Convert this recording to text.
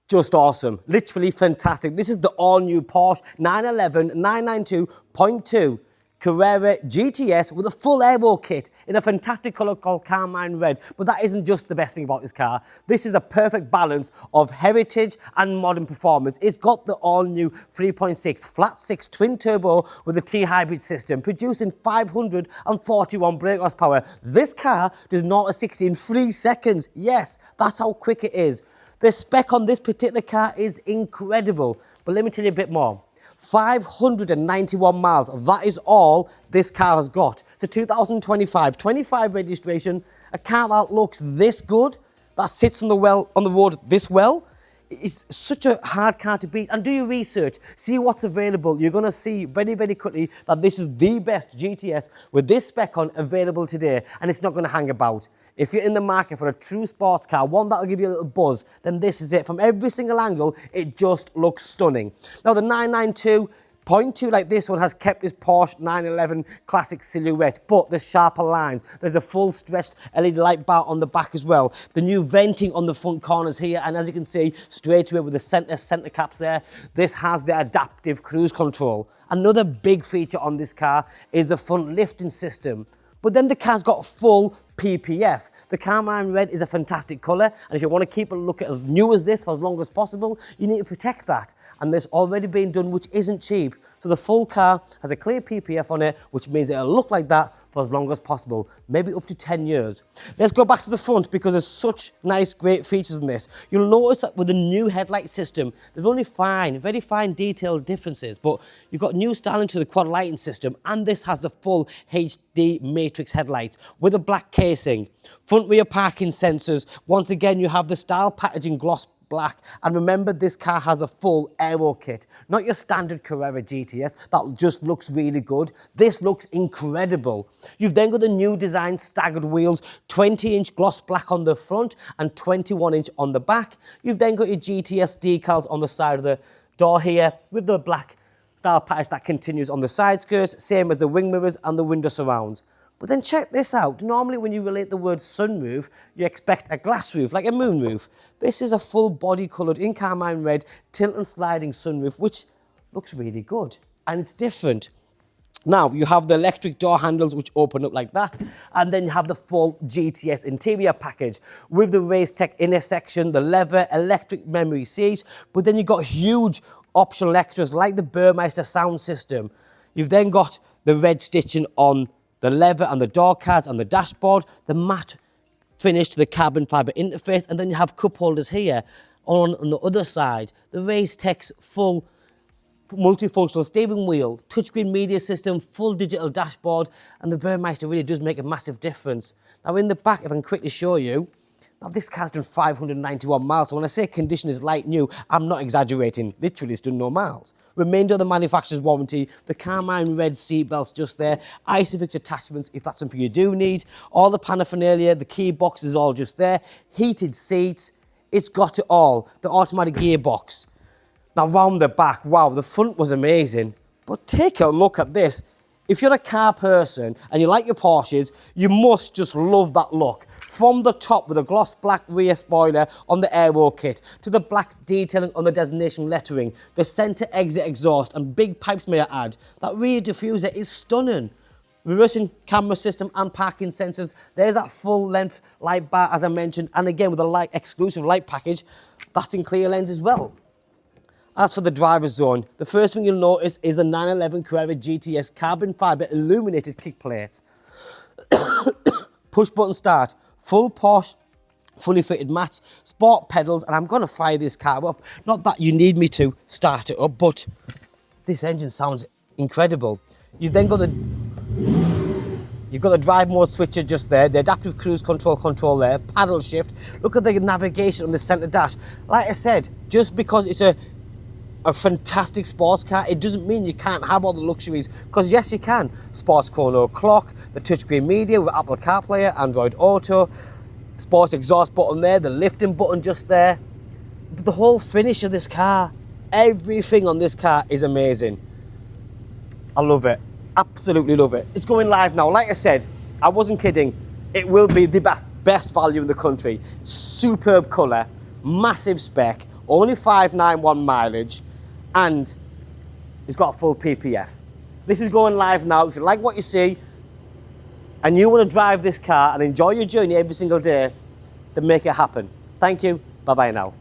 Just awesome. Literally fantastic. This is the all-new Porsche 911 992.2 Carrera GTS with a full Aero Kit in a fantastic colour called Carmine Red. But that isn't just the best thing about this car. This is a perfect balance of heritage and modern performance. It's got the all-new 3.6 flat-six twin-turbo with a T-hybrid system, producing 541 brake horsepower. This car does 0 to 60 in 3 seconds. Yes, that's how quick it is. The spec on this particular car is incredible. But let me tell you a bit more. 591 miles, that is all this car has got. It's a 2025 25 registration, a car that looks this good, that sits on the road this well. It's such a hard car to beat. And do your research, see what's available. You're going to see very, very quickly that this is the best GTS with this spec on available today, and it's not going to hang about. If you're in the market for a true sports car, one that'll give you a little buzz, then this is it. From every single angle, it just looks stunning. Now, the 992.2 like this one has kept this Porsche 911 classic silhouette, but the sharper lines. There's a full stretched LED light bar on the back as well. The new venting on the front corners here, and as you can see, straight away with the center caps there, this has the adaptive cruise control. Another big feature on this car is the front lifting system. But then the car's got full PPF. The Carmine Red is a fantastic colour, and if you want to keep a look at as new as this for as long as possible, you need to protect that. And there's already been done, which isn't cheap. So the full car has a clear PPF on it, which means it'll look like that for as long as possible, maybe up to 10 years. Let's go back to the front because there's such nice, great features in this. You'll notice that with the new headlight system, there's only very fine detailed differences, but you've got new styling to the quad lighting system, and this has the full HD matrix headlights with a black casing. Front rear parking sensors. Once again, you have the style packaging gloss black, and remember, this car has a full Aero Kit, not your standard Carrera GTS that just looks really good. This looks incredible. You've then got the new design staggered wheels, 20-inch gloss black on the front and 21-inch on the back. You've then got your GTS decals on the side of the door here with the black style package that continues on the side skirts, same as the wing mirrors and the window surrounds. But then check this out. Normally when you relate the word sunroof, you expect a glass roof, like a moonroof. This is a full body coloured in Carmine Red tilt and sliding sunroof, which looks really good. And it's different. Now, you have the electric door handles which open up like that, and then you have the full GTS Interior Package with the Race-Tex inner section, the leather, electric memory seats, but then you've got huge optional extras like the Burmester sound system. You've then got the red stitching on the leather and the door cards on the dashboard, the matte finish to the carbon fibre interface, and then you have cup holders here. On the other side, the Race-Tex full multifunctional steering wheel, touchscreen media system, full digital dashboard, and the Burmester really does make a massive difference. Now in the back, if I can quickly show you, now this car's done 591 miles, so when I say condition is light new, I'm not exaggerating, literally it's done no miles. Remainder of the manufacturer's warranty, the Carmine Red seat belts just there, Isofix attachments if that's something you do need, all the paraphernalia, the key box is all just there, heated seats, it's got it all, the automatic gearbox. Now round the back, wow, the front was amazing, but take a look at this. If you're a car person and you like your Porsches, you must just love that look. From the top with a gloss black rear spoiler on the Aero Kit, to the black detailing on the designation lettering, the centre exit exhaust and big pipes may I add. That rear diffuser is stunning. Reversing camera system and parking sensors. There's that full length light bar as I mentioned, and again with a exclusive light package, that's in clear lens as well. As for the driver's zone, the first thing you'll notice is the 911 Carrera GTS carbon fibre illuminated kick plates. Push button start, full Porsche, fully fitted mats, sport pedals, and I'm going to fire this car up. Not that you need me to start it up, but this engine sounds incredible. You've then got the drive mode switcher just there, the adaptive cruise control there, paddle shift. Look at the navigation on the centre dash. Like I said, just because it's a fantastic sports car, it doesn't mean you can't have all the luxuries, because yes you can. Sports chrono clock, the touchscreen media with Apple CarPlay, Android Auto, sports exhaust button there, the lifting button just there. But the whole finish of this car, everything on this car is amazing. I love it, absolutely love it. It's going live now. Like I said, I wasn't kidding, it will be the best value in the country. Superb colour, massive spec, only 591 mileage, and it's got a full PPF. This is going live now. If you like what you see, and you want to drive this car and enjoy your journey every single day, then make it happen. Thank you. Bye-bye now.